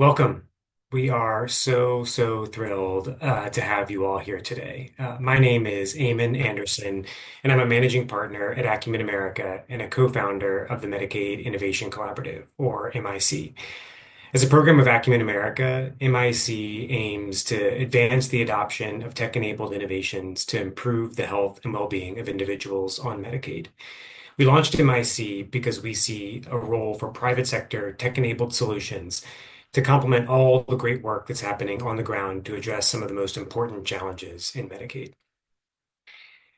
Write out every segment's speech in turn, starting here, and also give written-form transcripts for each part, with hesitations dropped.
Welcome. We are so thrilled to have you all here today. My name is Eamon Anderson, and I'm a managing partner at Acumen America and a co-founder of the Medicaid Innovation Collaborative, or MIC. As a program of Acumen America, MIC aims to advance the adoption of tech-enabled innovations to improve the health and well-being of individuals on Medicaid. We launched MIC because we see a role for private sector tech-enabled solutions to complement all the great work that's happening on the ground to address some of the most important challenges in Medicaid.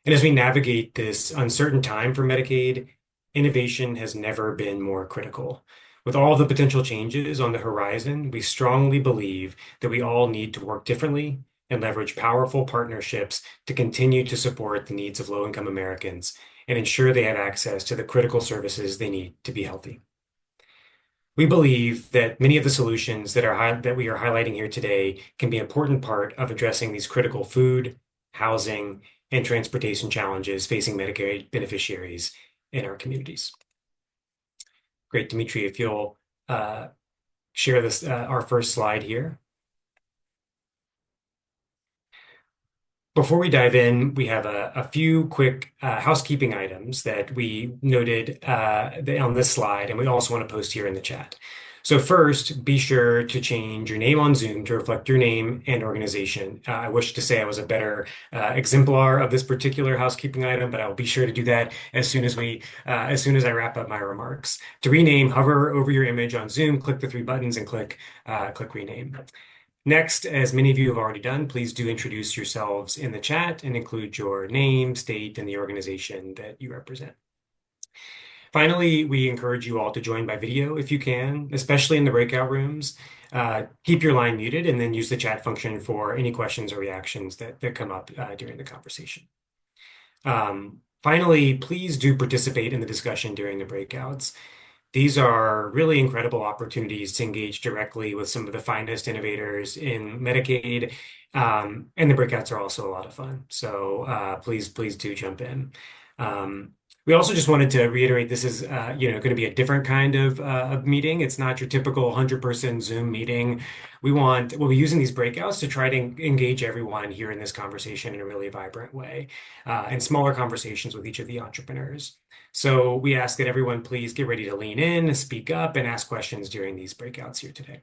And as we navigate this uncertain time for Medicaid, innovation has never been more critical. With all the potential changes on the horizon, we strongly believe that we all need to work differently and leverage powerful partnerships to continue to support the needs of low-income Americans and ensure they have access to the critical services they need to be healthy. We believe that many of the solutions that we are highlighting here today can be an important part of addressing these critical food, housing, and transportation challenges facing Medicare beneficiaries in our communities. Great, Dimitri, if you'll share this, our first slide here. Before we dive in, we have a few quick housekeeping items that we noted on this slide, and we also want to post here in the chat. So first, be sure to change your name on Zoom to reflect your name and organization. I wish to say I was a better exemplar of this particular housekeeping item, but I'll be sure to do that as soon as I wrap up my remarks. To rename, hover over your image on Zoom, click the three buttons, and click rename. Next, as many of you have already done, please do introduce yourselves in the chat and include your name, state, and the organization that you represent. Finally, we encourage you all to join by video if you can, especially in the breakout rooms. Keep your line muted and then use the chat function for any questions or reactions that come up during the conversation. Finally, please do participate in the discussion during the breakouts. These are really incredible opportunities to engage directly with some of the finest innovators in Medicaid, and the breakouts are also a lot of fun. So please do jump in. We also just wanted to reiterate this is going to be a different kind of meeting. It's not your typical 100-person Zoom meeting. We'll be using these breakouts to try to engage everyone here in this conversation in a really vibrant way, and smaller conversations with each of the entrepreneurs. So we ask that everyone please get ready to lean in, speak up, and ask questions during these breakouts here today.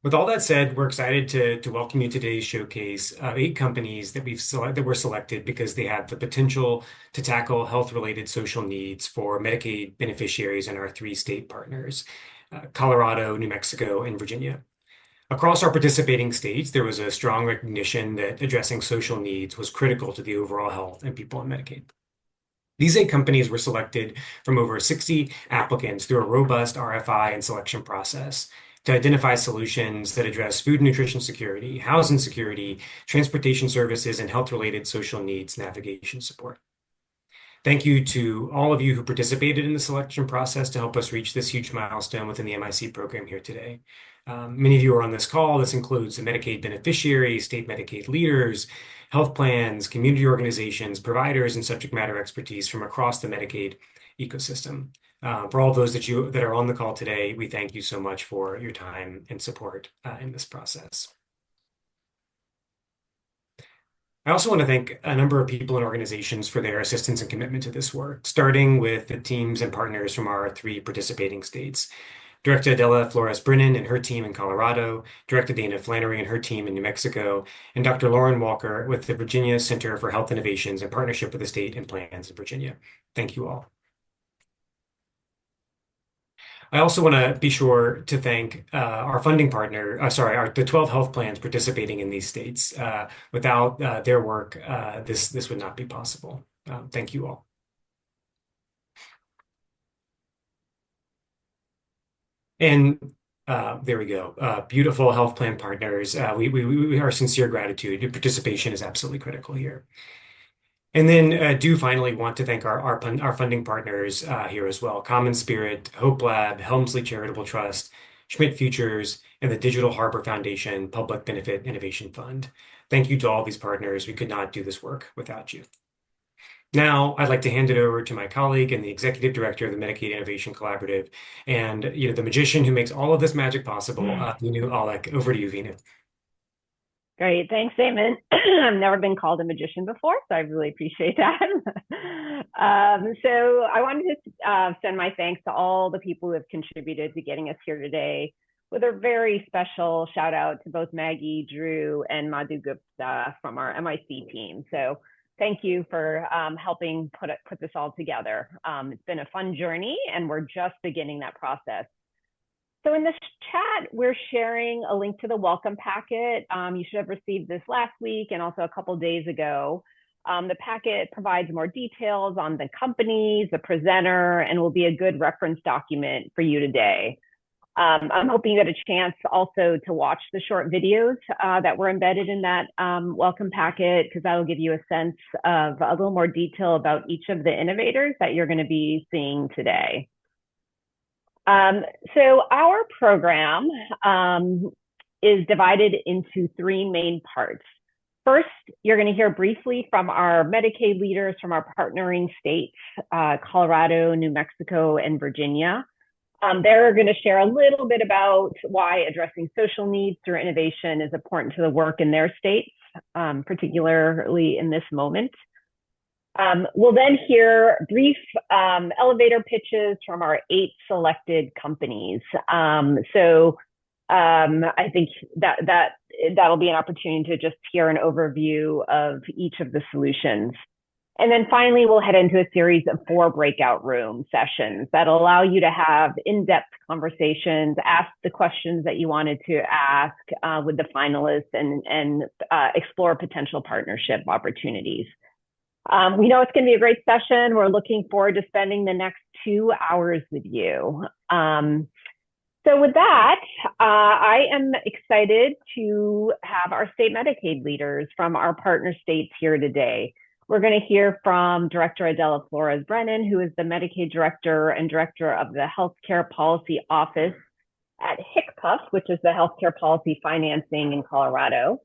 With all that said, we're excited to welcome you to today's showcase of 8 companies that were selected because they have the potential to tackle health-related social needs for Medicaid beneficiaries in our 3 state partners, Colorado, New Mexico, and Virginia. Across our participating states, there was a strong recognition that addressing social needs was critical to the overall health and people on Medicaid. These 8 companies were selected from over 60 applicants through a robust RFI and selection process to identify solutions that address food and nutrition security, housing security, transportation services, and health-related social needs navigation support. Thank you to all of you who participated in the selection process to help us reach this huge milestone within the MIC program here today. Many of you are on this call. This includes the Medicaid beneficiaries, state Medicaid leaders, health plans, community organizations, providers, and subject matter expertise from across the Medicaid ecosystem. For all those that are on the call today, we thank you so much for your time and support in this process. I also want to thank a number of people and organizations for their assistance and commitment to this work, starting with the teams and partners from our 3 participating states. Director Adela Flores Brennan and her team in Colorado, Director Dana Flannery and her team in New Mexico, and Dr. Lauren Walker with the Virginia Center for Health Innovations in partnership with the state and plans in Virginia. Thank you all. I also want to be sure to thank our funding partner, the 12 health plans participating in these states. Without their work, this would not be possible. Thank you all. And there we go. Beautiful health plan partners. We are sincere gratitude. Your participation is absolutely critical here. And then do finally want to thank our funding partners here as well. Common Spirit, Hope Lab, Helmsley Charitable Trust, Schmidt Futures, and the Digital Harbor Foundation Public Benefit Innovation Fund. Thank you to all these partners. We could not do this work without you. Now, I'd like to hand it over to my colleague and the executive director of the Medicaid Innovation Collaborative, and the magician who makes all of this magic possible, Vinu Alek. Over to you, Vinu. Great. Thanks, Damon. I've never been called a magician before, so I really appreciate that. So I wanted to send my thanks to all the people who have contributed to getting us here today, with a very special shout out to both Maggie, Drew, and Madhu Gupta from our MIC team. So thank you for helping put this all together. It's been a fun journey, and we're just beginning that process. So in this chat, we're sharing a link to the welcome packet. You should have received this last week and also a couple days ago. The packet provides more details on the companies, the presenter, and will be a good reference document for you today. I'm hoping you get a chance also to watch the short videos that were embedded in that welcome packet, because that will give you a sense of a little more detail about each of the innovators that you're going to be seeing today. So our program is divided into three main parts. First, you're going to hear briefly from our Medicaid leaders from our partnering states, Colorado, New Mexico, and Virginia. They're going to share a little bit about why addressing social needs through innovation is important to the work in their states, particularly in this moment. We'll then hear brief elevator pitches from our 8 selected companies. So I think that'll be an opportunity to just hear an overview of each of the solutions. And then finally, we'll head into a series of 4 breakout room sessions that'll allow you to have in-depth conversations, ask the questions that you wanted to ask with the finalists, and explore potential partnership opportunities. We know it's going to be a great session. We're looking forward to spending the next 2 hours with you. So with that, I am excited to have our state Medicaid leaders from our partner states here today. We're going to hear from Director Adela Flores-Brennan, who is the Medicaid Director and Director of the Healthcare Policy Office at HCPF, which is the Healthcare Policy Financing in Colorado.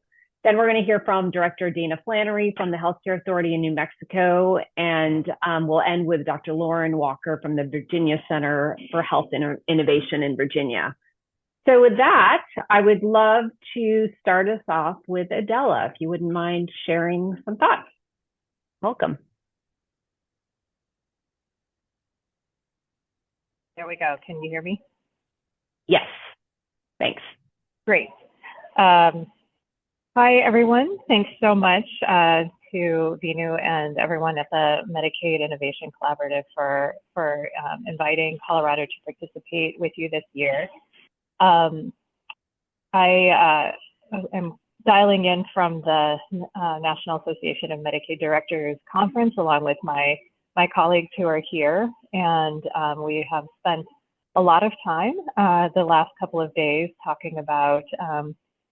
Then we're going to hear from Director Dana Flannery from the Healthcare Authority in New Mexico, and we'll end with Dr. Lauren Walker from the Virginia Center for Health Innovation in Virginia. So with that, I would love to start us off with Adela, if you wouldn't mind sharing some thoughts. Welcome. There we go. Can you hear me? Yes. Thanks. Great. Hi, everyone. Thanks so much to Vinu and everyone at the Medicaid Innovation Collaborative for inviting Colorado to participate with you this year. I am dialing in from the National Association of Medicaid Directors Conference, along with my colleagues who are here. And we have spent a lot of time the last couple of days talking about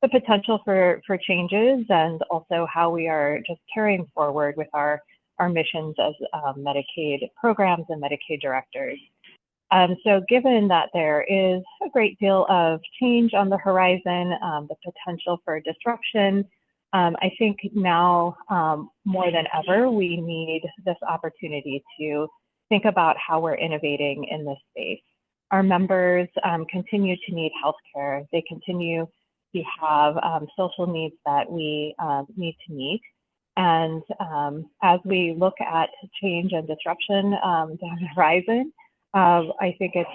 the potential for changes, and also how we are just carrying forward with our missions as Medicaid programs and Medicaid directors. So given that there is a great deal of change on the horizon, the potential for disruption, I think now more than ever, we need this opportunity to think about how we're innovating in this space. Our members continue to need healthcare. They continue to have social needs that we need to meet. And as we look at change and disruption down the horizon, I think it's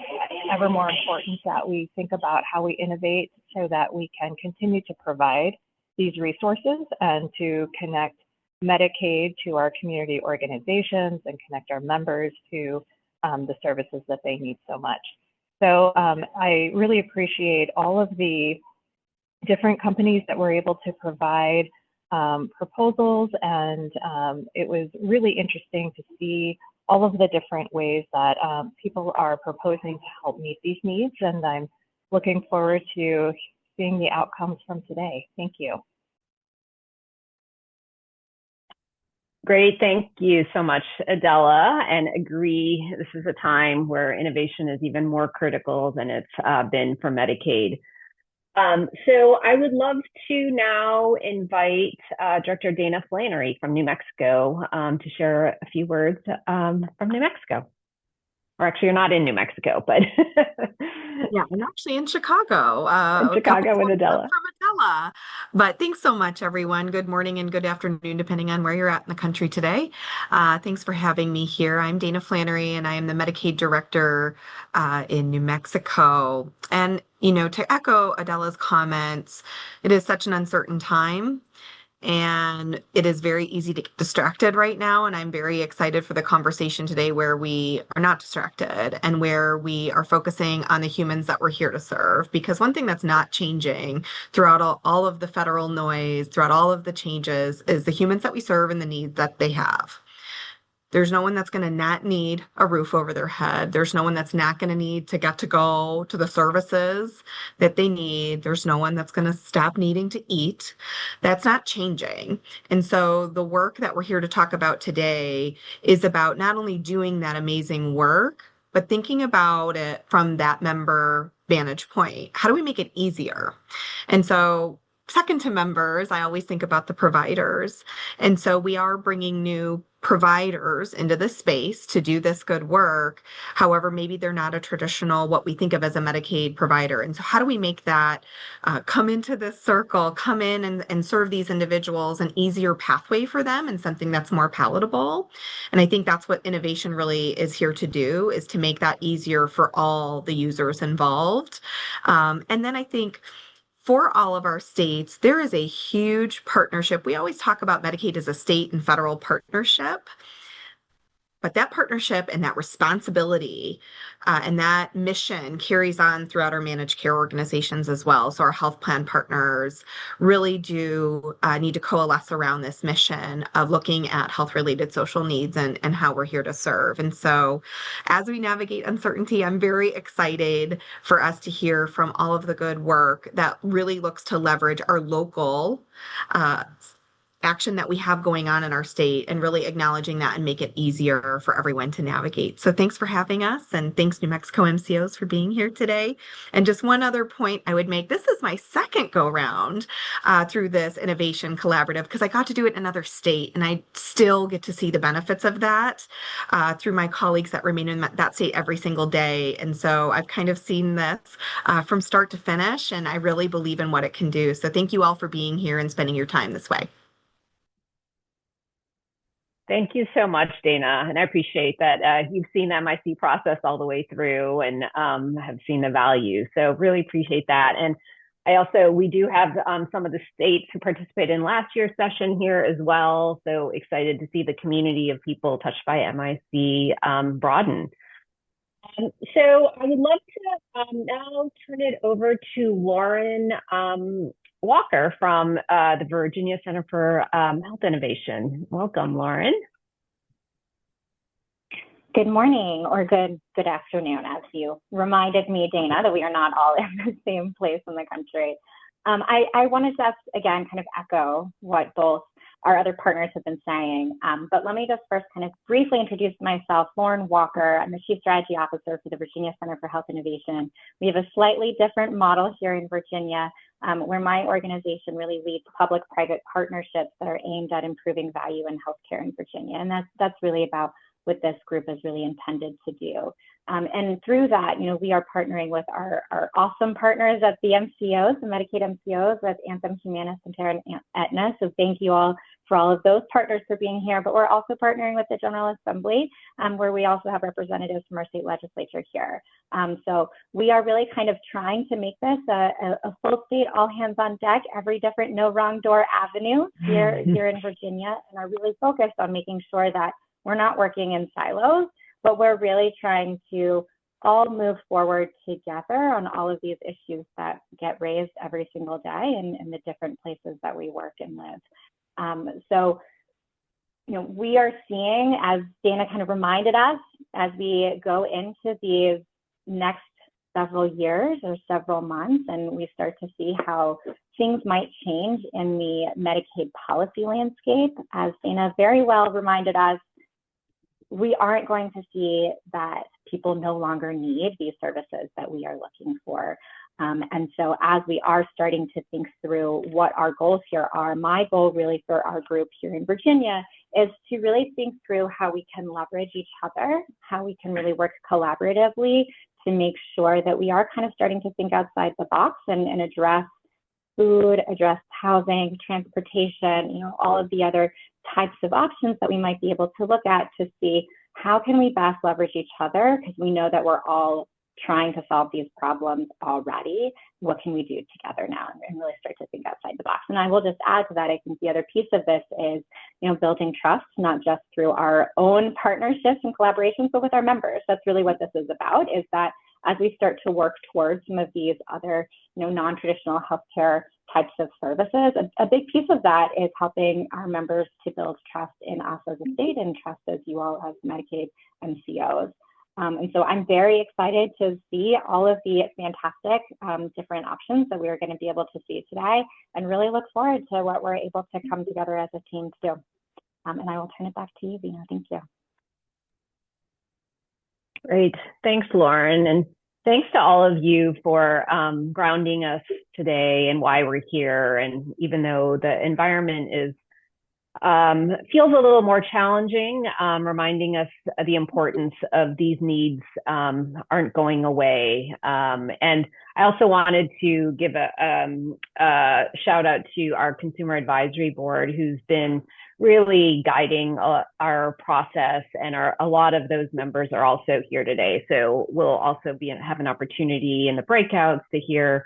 ever more important that we think about how we innovate so that we can continue to provide these resources and to connect Medicaid to our community organizations and connect our members to the services that they need so much. So I really appreciate all of the different companies that were able to provide proposals, and it was really interesting to see all of the different ways that people are proposing to help meet these needs, and I'm looking forward to seeing the outcomes from today. Thank you. Great, thank you so much, Adela, and agree, this is a time where innovation is even more critical than it's been for Medicaid. So I would love to now invite Director Dana Flannery from New Mexico to share a few words from New Mexico. Or actually, you're not in New Mexico, but Yeah, I'm actually in Chicago, in a couple Chicago with hours up Adela. from Adela. But thanks so much, everyone. Good morning and good afternoon, depending on where you're at in the country today. Thanks for having me here. I'm Dana Flannery, and I am the Medicaid Director in New Mexico. And, to echo Adela's comments, it is such an uncertain time. And it is very easy to get distracted right now. And I'm very excited for the conversation today where we are not distracted and where we are focusing on the humans that we're here to serve. Because one thing that's not changing throughout all of the federal noise, throughout all of the changes, is the humans that we serve and the needs that they have. There's no one that's going to not need a roof over their head. There's no one that's not going to need to get to go to the services that they need. There's no one that's going to stop needing to eat. That's not changing. And so the work that we're here to talk about today is about not only doing that amazing work, but thinking about it from that member vantage point. How do we make it easier? And so second to members, I always think about the providers. And so we are bringing new providers into this space to do this good work. However, maybe they're not a traditional, what we think of as a Medicaid provider. And so how do we make that come into this circle, come in and serve these individuals an easier pathway for them and something that's more palatable? And I think that's what innovation really is here to do, is to make that easier for all the users involved. And then I think for all of our states, there is a huge partnership. We always talk about Medicaid as a state and federal partnership. But that partnership and that responsibility and that mission carries on throughout our managed care organizations as well. So our health plan partners really do need to coalesce around this mission of looking at health-related social needs and how we're here to serve. And so as we navigate uncertainty, I'm very excited for us to hear from all of the good work that really looks to leverage our local action that we have going on in our state and really acknowledging that and make it easier for everyone to navigate. So thanks for having us, and thanks New Mexico MCOs for being here today. And just one other point I would make, this is my second go round through this innovation collaborative because I got to do it in another state and I still get to see the benefits of that through my colleagues that remain in that state every single day. And so I've kind of seen this from start to finish, and I really believe in what it can do. So thank you all for being here and spending your time this way. Thank you so much, Dana. And I appreciate that you've seen the MIC process all the way through and have seen the value. So really appreciate that. And we do have some of the states who participated in last year's session here as well. So excited to see the community of people touched by MIC broaden. So I would love to now turn it over to Lauren Walker from the Virginia Center for Health Innovation. Welcome, Lauren. Good morning or good afternoon, as you reminded me, Dana, that we are not all in the same place in the country. I wanted to again kind of echo what both our other partners have been saying, but let me just first kind of briefly introduce myself. Lauren Walker, I'm the Chief Strategy Officer for the Virginia Center for Health Innovation. We have a slightly different model here in Virginia, where my organization really leads public-private partnerships that are aimed at improving value in healthcare in Virginia, and that's really about what this group is really intended to do. And through that, we are partnering with our awesome partners at the MCOs, the Medicaid MCOs, with Anthem, Humana, Sentara, and Aetna. So thank you all for all of those partners for being here. But we're also partnering with the General Assembly, where we also have representatives from our state legislature here. So we are really kind of trying to make this a full state, all hands on deck, every different no wrong door avenue here in Virginia, and are really focused on making sure that we're not working in silos, but we're really trying to all move forward together on all of these issues that get raised every single day in the different places that we work and live. So, we are seeing, as Dana kind of reminded us, as we go into these next several years or several months, and we start to see how things might change in the Medicaid policy landscape, as Dana very well reminded us, we aren't going to see that people no longer need these services that we are looking for. And so as we are starting to think through what our goals here are, my goal really for our group here in Virginia is to really think through how we can leverage each other, how we can really work collaboratively to make sure that we are kind of starting to think outside the box and address food, address housing, transportation, all of the other types of options that we might be able to look at to see how can we best leverage each other, because we know that we're all trying to solve these problems already. What can we do together now, and really start to think outside the box? And I will just add to that, I think the other piece of this is, building trust, not just through our own partnerships and collaborations, but with our members. That's really what this is about, is that as we start to work towards some of these other, non-traditional healthcare types of services, a big piece of that is helping our members to build trust in us as a state and trust as you all as Medicaid MCOs. And so I'm very excited to see all of the fantastic different options that we are going to be able to see today, and really look forward to what we're able to come together as a team to do. And I will turn it back to you, Vina. Thank you. Great. Thanks, Lauren. And thanks to all of you for grounding us today and why we're here. And even though the environment is feels a little more challenging, reminding us of the importance of these needs aren't going away. And I also wanted to give a shout out to our Consumer Advisory Board, who's been really guiding our process, and a lot of those members are also here today. So we'll also have an opportunity in the breakouts to hear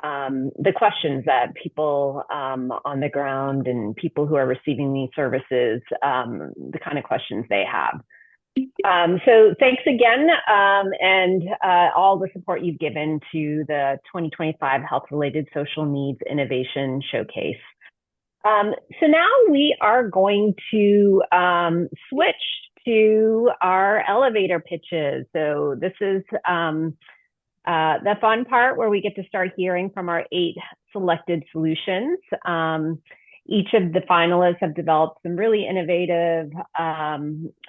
the questions that people on the ground and people who are receiving these services, the kind of questions they have. So thanks again, and all the support you've given to the 2025 Health-Related Social Needs Innovation Showcase. So now we are going to switch to our elevator pitches. So this is the fun part where we get to start hearing from our 8 selected solutions. Each of the finalists have developed some really innovative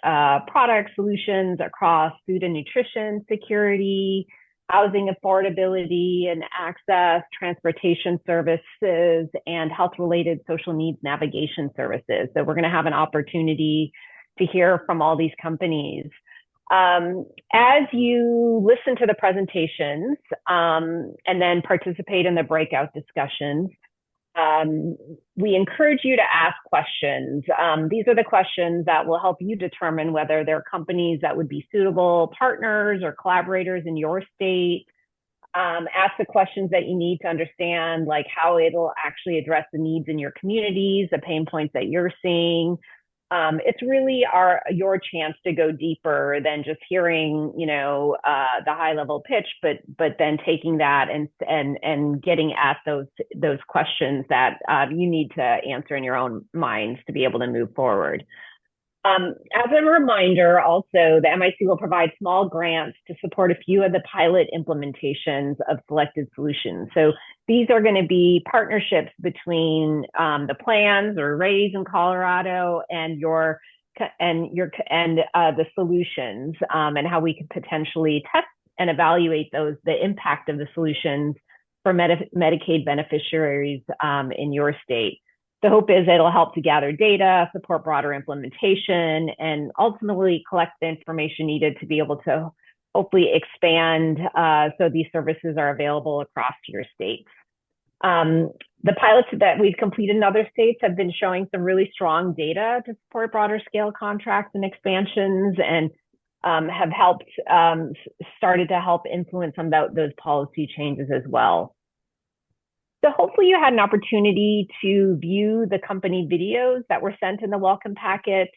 product solutions across food and nutrition security, housing affordability and access, transportation services, and health-related social needs navigation services. So we're going to have an opportunity to hear from all these companies. As you listen to the presentations and then participate in the breakout discussions, we encourage you to ask questions. These are the questions that will help you determine whether there are companies that would be suitable partners or collaborators in your state. Ask the questions that you need to understand, like how it'll actually address the needs in your communities, the pain points that you're seeing. It's really your chance to go deeper than just hearing, the high level pitch, but then taking that and getting at those questions that you need to answer in your own minds to be able to move forward. As a reminder, also, the MIC will provide small grants to support a few of the pilot implementations of selected solutions. So these are going to be partnerships between the plans or RAISE in Colorado and the solutions, and how we can potentially test and evaluate the impact of the solutions for Medicaid beneficiaries in your state. The hope is it'll help to gather data, support broader implementation, and ultimately collect the information needed to be able to hopefully expand so these services are available across your states. The pilots that we've completed in other states have been showing some really strong data to support broader scale contracts and expansions, and have started to help influence some of those policy changes as well. So hopefully you had an opportunity to view the company videos that were sent in the welcome packet.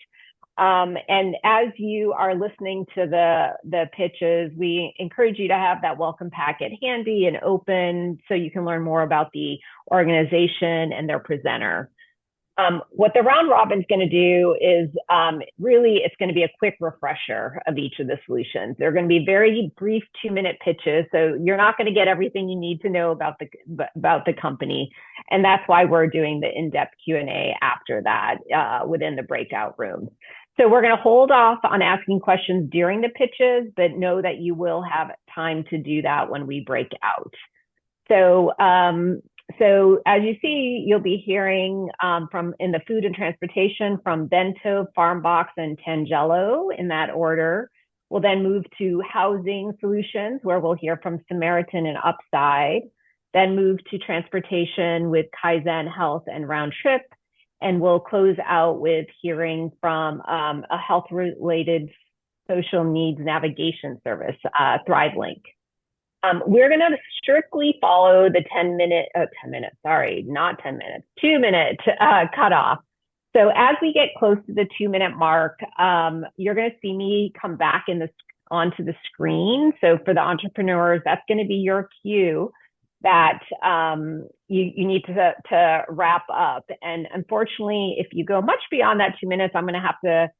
And as you are listening to the pitches, we encourage you to have that welcome packet handy and open so you can learn more about the organization and their presenter. What the round robin is going to do is really, it's going to be a quick refresher of each of the solutions. They're going to be very brief 2-minute pitches, so you're not going to get everything you need to know about the company, and that's why we're doing the in-depth Q&A after that within the breakout rooms. So we're going to hold off on asking questions during the pitches, but know that you will have time to do that when we break out. So as you see, you'll be hearing from in the food and transportation from Bento, Farm Box, and Tangelo in that order. We'll then move to housing solutions, where we'll hear from Samaritan and Upside. Then move to transportation with Kaizen Health and Round Trip. And we'll close out with hearing from a health-related social needs navigation service, ThriveLink. We're going to strictly follow the 2-minute cutoff. So as we get close to the 2-minute mark, you're going to see me come back onto the screen. So for the entrepreneurs, that's going to be your cue that you need to wrap up. And unfortunately, if you go much beyond that 2 minutes, I'm going to have to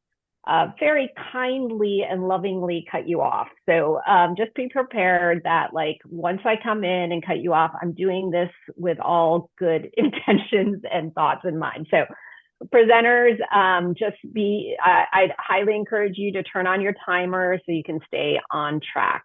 very kindly and lovingly cut you off. So just be prepared that like once I come in and cut you off, I'm doing this with all good intentions and thoughts in mind. So presenters, I'd highly encourage you to turn on your timer so you can stay on track.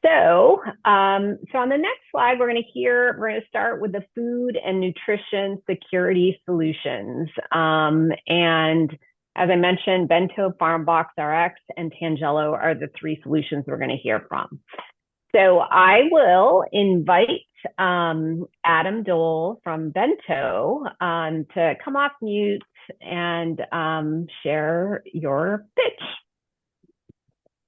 So on the next slide, we're going to start with the food and nutrition security solutions. And as I mentioned, Bento, Farm Box RX, and Tangelo are the three solutions we're going to hear from. So I will invite Adam Dole from Bento to come off mute and share your pitch.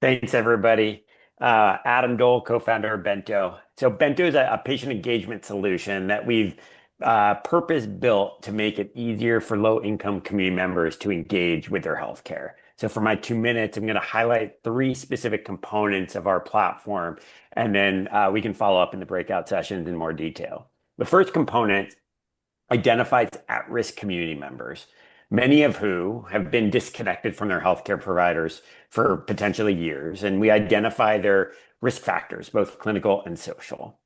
Thanks, everybody. Adam Dole, co-founder of Bento. So Bento is a patient engagement solution that we've purpose built to make it easier for low-income community members to engage with their healthcare. So for my 2 minutes, I'm going to highlight 3 specific components of our platform, and then we can follow up in the breakout sessions in more detail. The first component identifies at-risk community members, many of who have been disconnected from their healthcare providers for potentially years, and we identify their risk factors, both clinical and social.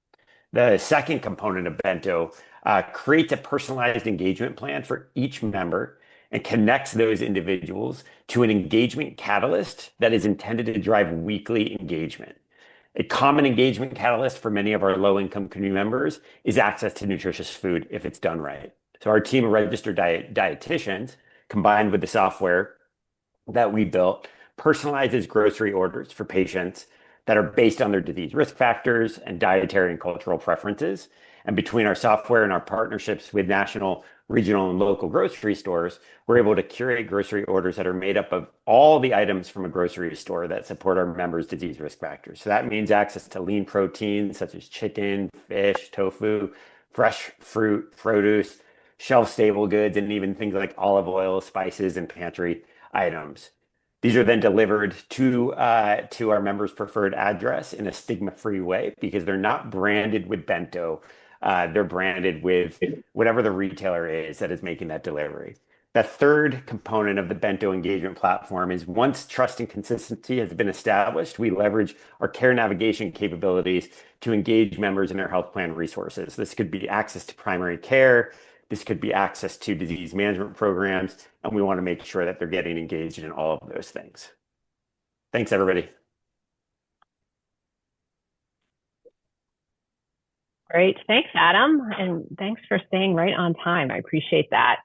The second component of Bento creates a personalized engagement plan for each member and connects those individuals to an engagement catalyst that is intended to drive weekly engagement. A common engagement catalyst for many of our low-income community members is access to nutritious food if it's done right. So our team of registered dietitians, combined with the software that we built, personalizes grocery orders for patients that are based on their disease risk factors and dietary and cultural preferences. And between our software and our partnerships with national, regional, and local grocery stores, we're able to curate grocery orders that are made up of all the items from a grocery store that support our members' disease risk factors. So that means access to lean proteins such as chicken, fish, tofu, fresh fruit, produce, shelf-stable goods, and even things like olive oil, spices, and pantry items. These are then delivered to our members' preferred address in a stigma-free way because they're not branded with Bento. They're branded with whatever the retailer is that is making that delivery. The third component of the Bento engagement platform is once trust and consistency has been established, we leverage our care navigation capabilities to engage members in their health plan resources. This could be access to primary care. This could be access to disease management programs, and we want to make sure that they're getting engaged in all of those things. Thanks, everybody. Great. Thanks, Adam. And thanks for staying right on time. I appreciate that.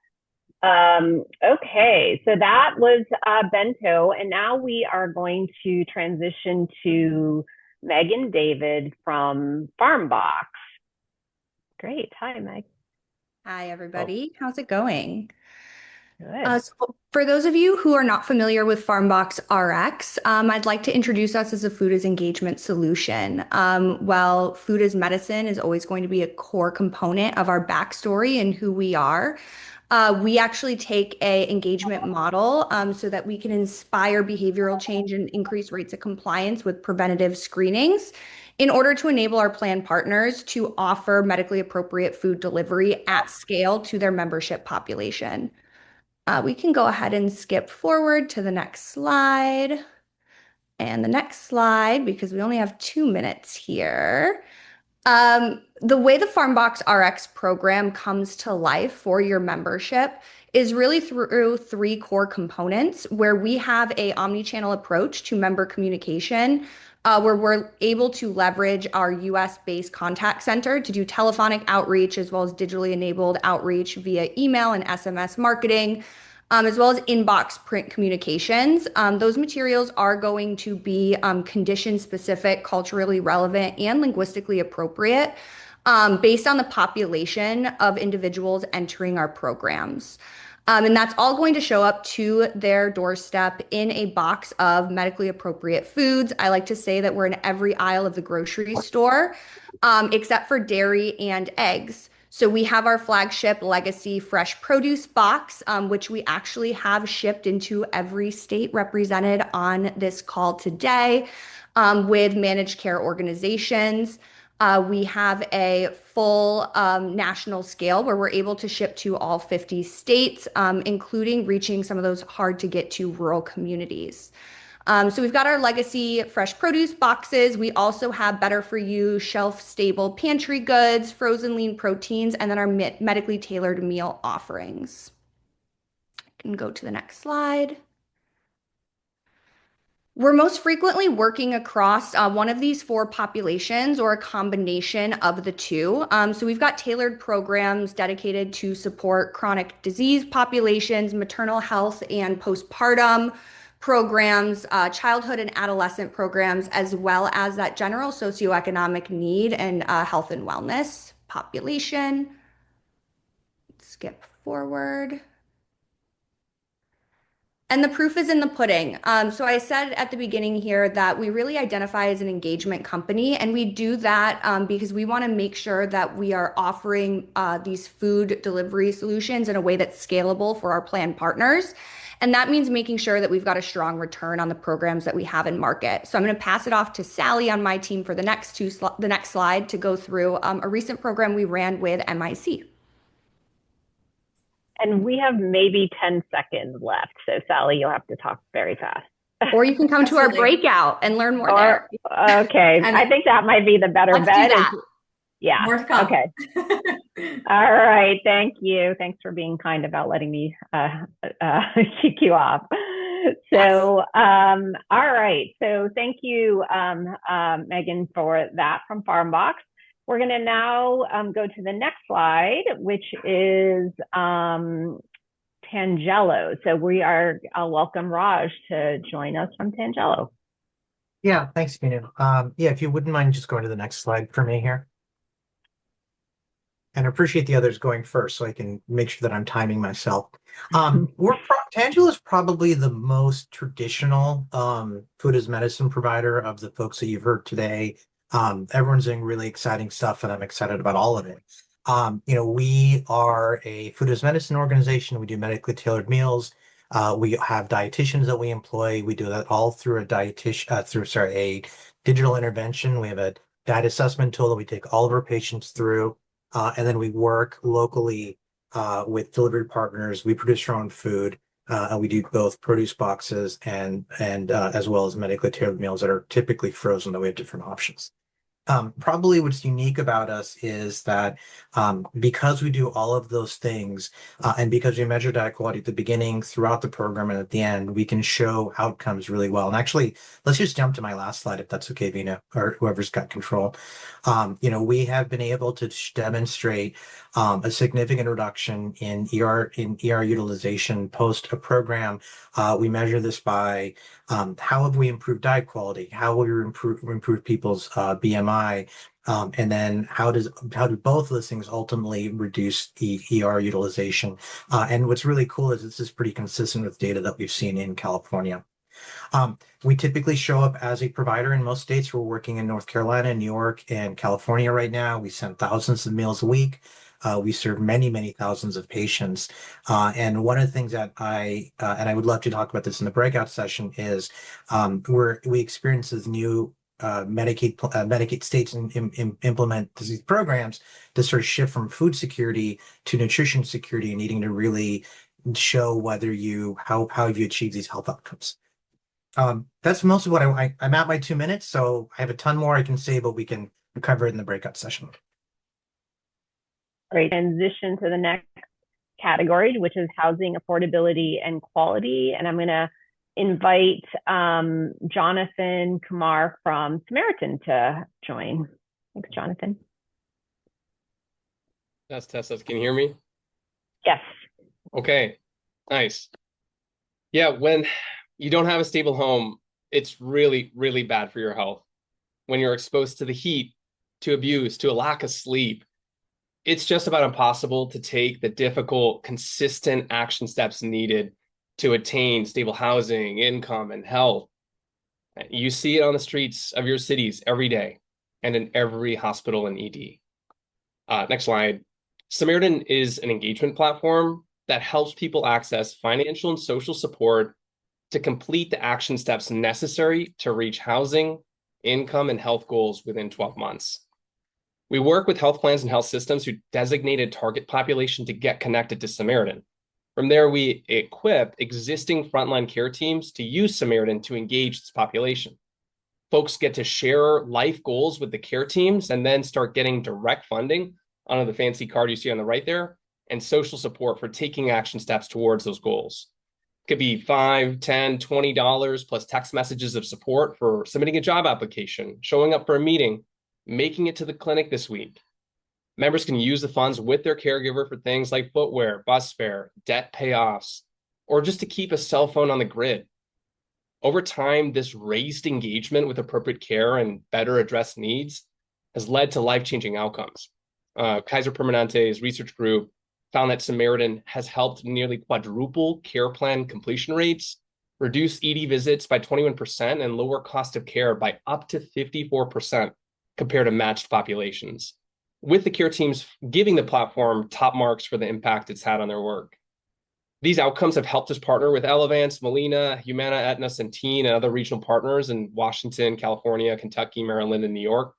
Okay, so that was Bento. And now we are going to transition to Megan David from FarmBox. Great. Hi, Meg. Hi, everybody. How's it going? Good. So for those of you who are not familiar with FarmBox RX, I'd like to introduce us as a food as engagement solution. While food as medicine is always going to be a core component of our backstory and who we are, we actually take a engagement model so that we can inspire behavioral change and increase rates of compliance with preventative screenings in order to enable our plan partners to offer medically appropriate food delivery at scale to their membership population. We can go ahead and skip forward to the next slide. And the next slide, because we only have 2 minutes here. The way the FarmBox RX program comes to life for your membership is really through three core components where we have a omni-channel approach to member communication, where we're able to leverage our US-based contact center to do telephonic outreach as well as digitally enabled outreach via email and SMS marketing, as well as inbox print communications. Those materials are going to be condition specific, culturally relevant, and linguistically appropriate, based on the population of individuals entering our programs. And that's all going to show up to their doorstep in a box of medically appropriate foods. I like to say that we're in every aisle of the grocery store, except for dairy and eggs. So we have our flagship Legacy Fresh Produce box, which we actually have shipped into every state represented on this call today, with managed care organizations. We have a full national scale where we're able to ship to all 50 states, including reaching some of those hard to get to rural communities. So we've got our legacy fresh produce boxes. We also have better for you shelf stable pantry goods, frozen lean proteins, and then our medically tailored meal offerings. I can go to the next slide. We're most frequently working across one of these four populations or a combination of the two. So we've got tailored programs dedicated to support chronic disease populations, maternal health and postpartum programs, childhood and adolescent programs, as well as that general socioeconomic need and health and wellness population. Skip forward. And the proof is in the pudding. So I said at the beginning here that we really identify as an engagement company, and we do that because we want to make sure that we are offering these food delivery solutions in a way that's scalable for our plan partners. And that means making sure that we've got a strong return on the programs that we have in market. So I'm going to pass it off to Sally on my team for the next slide to go through a recent program we ran with MIC. And we have maybe 10 seconds left. So Sally, you'll have to talk very fast. Or you can come to our breakout and learn more there. Okay. I think that might be the better bet. Yeah. More to come. Okay. All right. Thank you. Thanks for being kind about letting me kick you off. So, all right. So thank you, Megan, for that from FarmBox. We're going to now go to the next slide, which is Tangelo. So I'll welcome Raj to join us from Tangelo. Yeah, thanks, Minu. Yeah, if you wouldn't mind just going to the next slide for me here. And I appreciate the others going first so I can make sure that I'm timing myself. Tangelo is probably the most traditional food as medicine provider of the folks that you've heard today. Everyone's doing really exciting stuff, and I'm excited about all of it. We are a food as medicine organization. We do medically tailored meals. We have dietitians that we employ. We do that all through a digital intervention. We have a diet assessment tool that we take all of our patients through, and then we work locally with delivery partners. We produce our own food, and we do both produce boxes and as well as medically tailored meals that are typically frozen, though we have different options. Probably what's unique about us is that because we do all of those things and because we measure diet quality at the beginning, throughout the program, and at the end, we can show outcomes really well. And actually, let's just jump to my last slide, if that's okay, Vina, or whoever's got control. We have been able to demonstrate a significant reduction in ER utilization post a program. We measure this by how have we improved diet quality, how will we improve people's BMI, and then how do both of those things ultimately reduce the ER utilization? And what's really cool is this is pretty consistent with data that we've seen in California. We typically show up as a provider in most states. We're working in North Carolina, New York, and California right now. We send thousands of meals a week. We serve many, many thousands of patients. And one of the things that and I would love to talk about this in the breakout session, is we experience this new Medicaid states implement these programs to sort of shift from food security to nutrition security, and needing to really show how you achieve these health outcomes. That's most of what I'm at my 2 minutes, so I have a ton more I can say, but we can cover it in the breakout session. Great. Transition to the next category, which is housing affordability and quality. And I'm going to invite Jonathan Kumar from Samaritan to join. Thanks, Jonathan. Test, test, test. Can you hear me? Yes. Okay, nice. Yeah, when you don't have a stable home, it's really, really bad for your health. When you're exposed to the heat, to abuse, to a lack of sleep, it's just about impossible to take the difficult, consistent action steps needed to attain stable housing, income, and health. You see it on the streets of your cities every day and in every hospital and ED. Next slide. Samaritan is an engagement platform that helps people access financial and social support to complete the action steps necessary to reach housing, income, and health goals within 12 months. We work with health plans and health systems who designate a target population to get connected to Samaritan. From there, we equip existing frontline care teams to use Samaritan to engage this population. Folks get to share life goals with the care teams and then start getting direct funding under the fancy card you see on the right there, and social support for taking action steps towards those goals. It could be $5, $10, $20 plus text messages of support for submitting a job application, showing up for a meeting, making it to the clinic this week. Members can use the funds with their caregiver for things like footwear, bus fare, debt payoffs, or just to keep a cell phone on the grid. Over time, this raised engagement with appropriate care and better addressed needs has led to life-changing outcomes. Kaiser Permanente's research group found that Samaritan has helped nearly quadruple care plan completion rates, reduce ED visits by 21%, and lower cost of care by up to 54% compared to matched populations, with the care teams giving the platform top marks for the impact it's had on their work. These outcomes have helped us partner with Elevance, Molina, Humana, Aetna, Centene, and other regional partners in Washington, California, Kentucky, Maryland, and New York.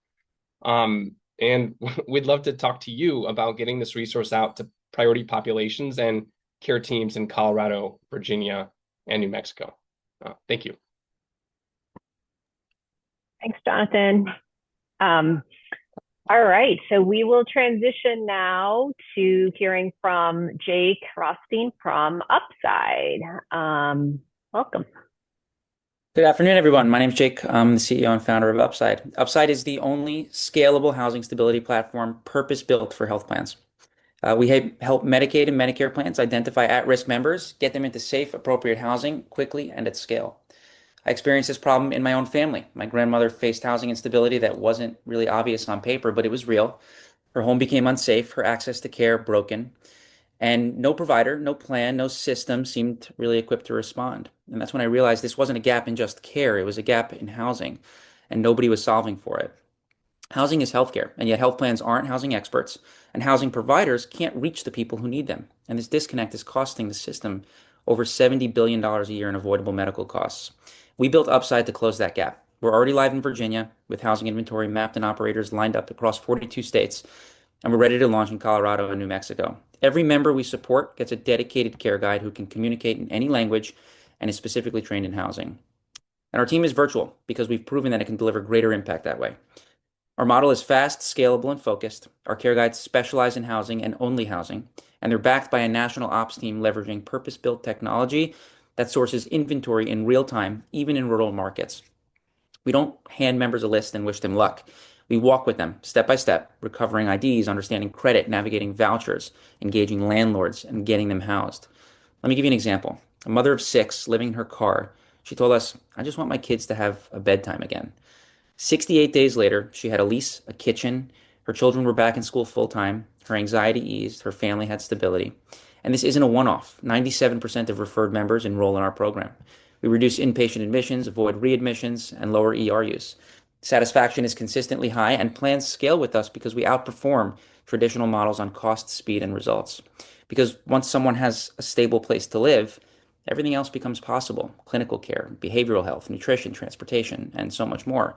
And we'd love to talk to you about getting this resource out to priority populations and care teams in Colorado, Virginia, and New Mexico. Thank you. Thanks, Jonathan. All right, so we will transition now to hearing from Jake Rothstein from Upside. Welcome. Good afternoon, everyone. My name is Jake. I'm the CEO and founder of Upside. Upside is the only scalable housing stability platform purpose-built for health plans. We help Medicaid and Medicare plans identify at-risk members, get them into safe, appropriate housing quickly and at scale. I experienced this problem in my own family. My grandmother faced housing instability that wasn't really obvious on paper, but it was real. Her home became unsafe, her access to care broken, and no provider, no plan, no system seemed really equipped to respond. And that's when I realized this wasn't a gap in just care, it was a gap in housing, and nobody was solving for it. Housing is healthcare, and yet health plans aren't housing experts, and housing providers can't reach the people who need them. And this disconnect is costing the system over $70 billion a year in avoidable medical costs. We built Upside to close that gap. We're already live in Virginia with housing inventory mapped and operators lined up across 42 states, and we're ready to launch in Colorado and New Mexico. Every member we support gets a dedicated care guide who can communicate in any language and is specifically trained in housing. And our team is virtual because we've proven that it can deliver greater impact that way. Our model is fast, scalable, and focused. Our care guides specialize in housing and only housing, and they're backed by a national ops team leveraging purpose-built technology that sources inventory in real time, even in rural markets. We don't hand members a list and wish them luck. We walk with them step by step, recovering IDs, understanding credit, navigating vouchers, engaging landlords, and getting them housed. Let me give you an example. A mother of 6 living in her car, she told us, "I just want my kids to have a bedtime again." 68 days later, she had a lease, a kitchen, her children were back in school full time, her anxiety eased, her family had stability. And this isn't a one-off. 97% of referred members enroll in our program. We reduce inpatient admissions, avoid readmissions, and lower ER use. Satisfaction is consistently high, and plans scale with us because we outperform traditional models on cost, speed, and results. Because once someone has a stable place to live, everything else becomes possible. Clinical care, behavioral health, nutrition, transportation, and so much more.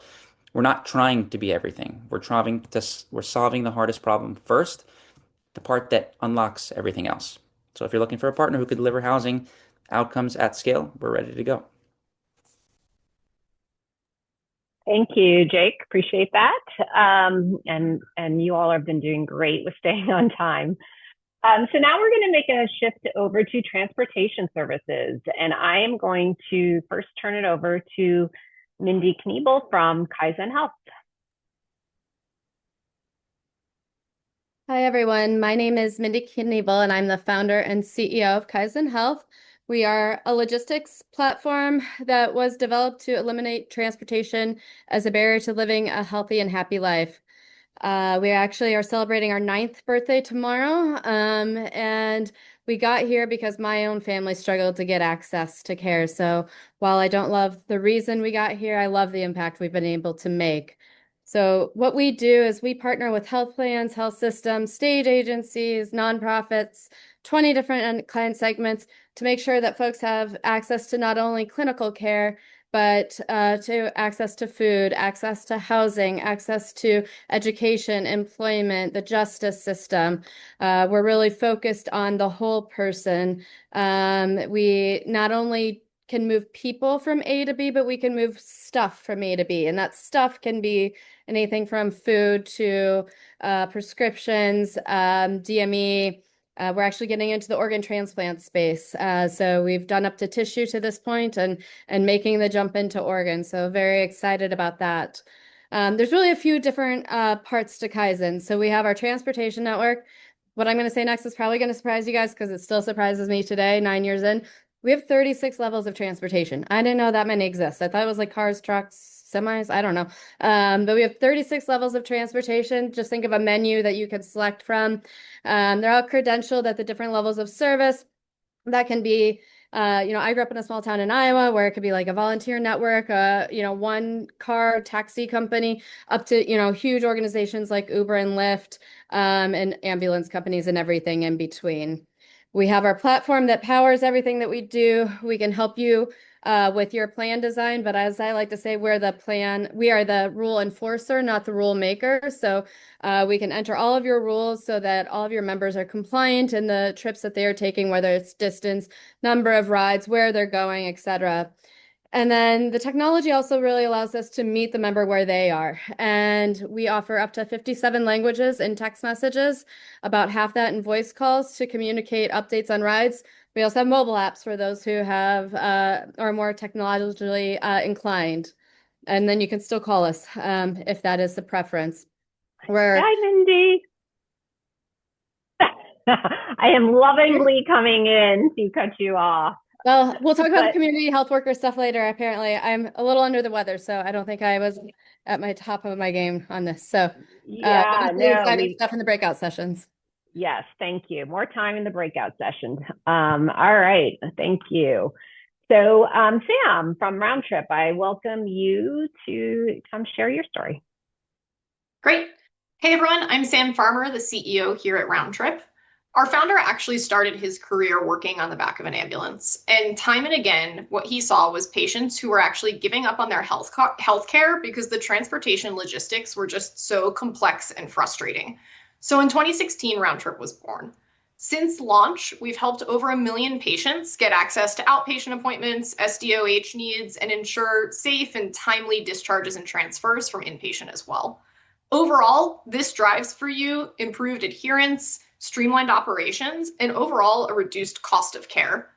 We're not trying to be everything. We're solving the hardest problem first, the part that unlocks everything else. So if you're looking for a partner who could deliver housing outcomes at scale, we're ready to go. Thank you, Jake. Appreciate that. And you all have been doing great with staying on time. So now we're going to make a shift over to transportation services, and I am going to first turn it over to Mindy Kniebel from Kaizen Health. Hi, everyone. My name is Mindy Kniebel, and I'm the founder and CEO of Kaizen Health. We are a logistics platform that was developed to eliminate transportation as a barrier to living a healthy and happy life. We actually are celebrating our 9th birthday tomorrow, and we got here because my own family struggled to get access to care. So while I don't love the reason we got here, I love the impact we've been able to make. So what we do is we partner with health plans, health systems, state agencies, nonprofits, 20 different client segments to make sure that folks have access to not only clinical care, but to access to food, access to housing, access to education, employment, the justice system. We're really focused on the whole person. We not only can move people from A to B, but we can move stuff from A to B. And that stuff can be anything from food to prescriptions, DME. We're actually getting into the organ transplant space. So we've done up to tissue to this point and making the jump into organs. So very excited about that. There's really a few different parts to Kaizen. So we have our transportation network. What I'm going to say next is probably going to surprise you guys because it still surprises me today, 9 years in. We have 36 levels of transportation. I didn't know that many exist. I thought it was like cars, trucks, semis. I don't know. But we have 36 levels of transportation. Just think of a menu that you could select from. They're all credentialed at the different levels of service. That can be, I grew up in a small town in Iowa where it could be like a volunteer network, one car taxi company, up to, huge organizations like Uber and Lyft, and ambulance companies and everything in between. We have our platform that powers everything that we do. We can help you with your plan design, but as I like to say, we are the rule enforcer, not the rule maker. So we can enter all of your rules so that all of your members are compliant in the trips that they are taking, whether it's distance, number of rides, where they're going, etc. And then the technology also really allows us to meet the member where they are. And we offer up to 57 languages in text messages, about half that in voice calls to communicate updates on rides. We also have mobile apps for those who are more technologically inclined. And then you can still call us if that is the preference. Hi, Mindy. I am lovingly coming in to cut you off. Well, we'll talk about the community health worker stuff later. Apparently, I'm a little under the weather, so I don't think I was at my top of my game on this. So, exciting stuff in the breakout sessions. Yes, thank you. More time in the breakout sessions. All right, thank you. So, Sam from Round Trip, I welcome you to come share your story. Great. Hey, everyone. I'm Sam Farmer, the CEO here at Round Trip. Our founder actually started his career working on the back of an ambulance. And time and again, what he saw was patients who were actually giving up on their health care because the transportation logistics were just so complex and frustrating. So in 2016, Round Trip was born. Since launch, we've helped over 1 million patients get access to outpatient appointments, SDOH needs, and ensure safe and timely discharges and transfers from inpatient as well. Overall, this drives for you improved adherence, streamlined operations, and overall a reduced cost of care.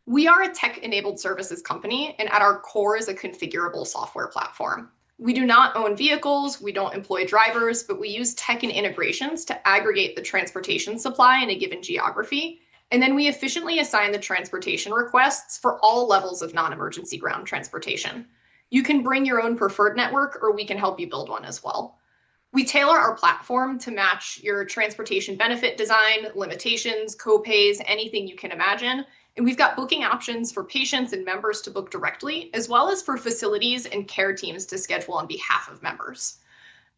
We are a tech-enabled services company, and at our core is a configurable software platform. We do not own vehicles, we don't employ drivers, but we use tech and integrations to aggregate the transportation supply in a given geography, and then we efficiently assign the transportation requests for all levels of non-emergency ground transportation. You can bring your own preferred network, or we can help you build one as well. We tailor our platform to match your transportation benefit design, limitations, co-pays, anything you can imagine. And we've got booking options for patients and members to book directly, as well as for facilities and care teams to schedule on behalf of members.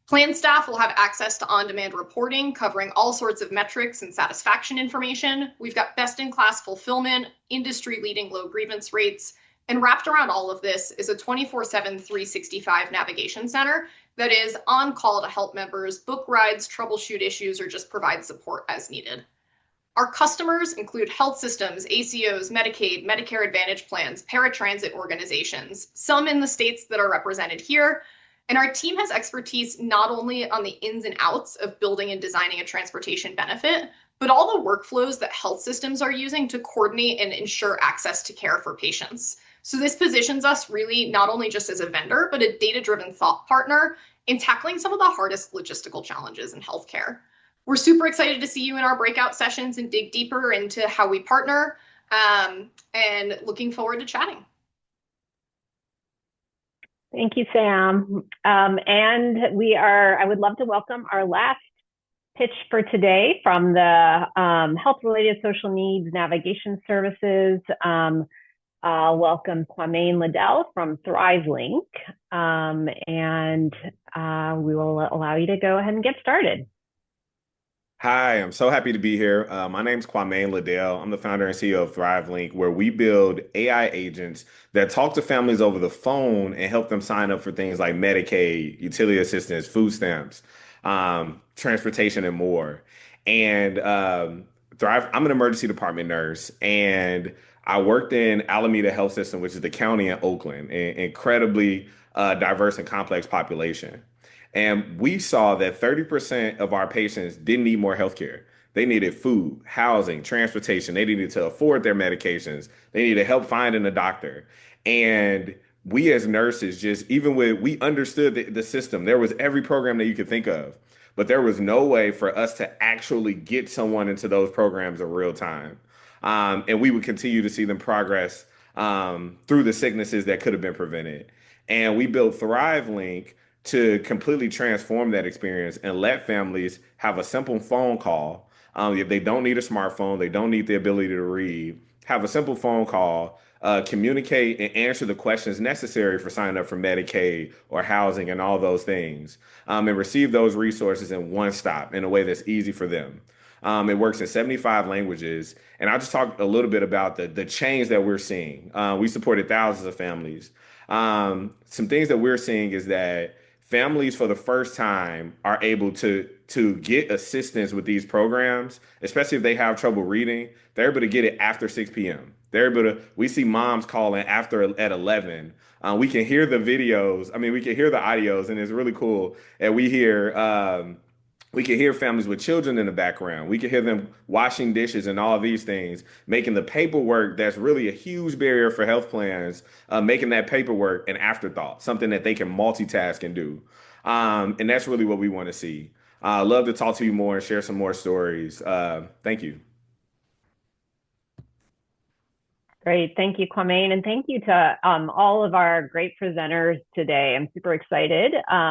Plan staff will have access to on-demand reporting covering all sorts of metrics and satisfaction information. We've got best-in-class fulfillment, industry-leading low grievance rates, and wrapped around all of this is a 24/7, 365 navigation center that is on call to help members book rides, troubleshoot issues, or just provide support as needed. Our customers include health systems, ACOs, Medicaid, Medicare Advantage plans, paratransit organizations, some in the states that are represented here, And our team has expertise not only on the ins and outs of building and designing a transportation benefit, but all the workflows that health systems are using to coordinate and ensure access to care for patients. So this positions us really not only just as a vendor, but a data-driven thought partner in tackling some of the hardest logistical challenges in healthcare. We're super excited to see you in our breakout sessions and dig deeper into how we partner, and looking forward to chatting. Thank you, Sam. I would love to welcome our last pitch for today from the Health-Related Social Needs Navigation Services. Welcome Kwame Liddell from ThriveLink, we will allow you to go ahead and get started. Hi, I'm so happy to be here. My name's Kwame Liddell. I'm the founder and CEO of ThriveLink, where we build AI agents that talk to families over the phone and help them sign up for things like Medicaid, utility assistance, food stamps, transportation, and more. And I'm an emergency department nurse, and I worked in Alameda Health System, which is the county in Oakland, an incredibly diverse and complex population. And we saw that 30% of our patients didn't need more healthcare. They needed food, housing, transportation. They needed to afford their medications. They needed help finding a doctor. And we as nurses, we understood the system. There was every program that you could think of, but there was no way for us to actually get someone into those programs in real time. And we would continue to see them progress through the sicknesses that could have been prevented. And we built ThriveLink to completely transform that experience and let families have a simple phone call. If they don't need a smartphone, they don't need the ability to read, have a simple phone call, communicate and answer the questions necessary for signing up for Medicaid or housing and all those things, and receive those resources in one stop in a way that's easy for them. It works in 75 languages. And I'll just talk a little bit about the change that we're seeing. We supported thousands of families. Some things that we're seeing is that families for the first time are able to get assistance with these programs, especially if they have trouble reading. They're able to get it after 6 p.m. We see moms calling after at 11. We can hear the videos. I mean, we can hear the audios, and it's really cool. And we can hear families with children in the background. We can hear them washing dishes and all these things, making the paperwork that's really a huge barrier for health plans, making that paperwork an afterthought, something that they can multitask and do. And that's really what we want to see. Love to talk to you more and share some more stories. Thank you. Great. Thank you, Kwame. And thank you to all of our great presenters today. I'm super excited.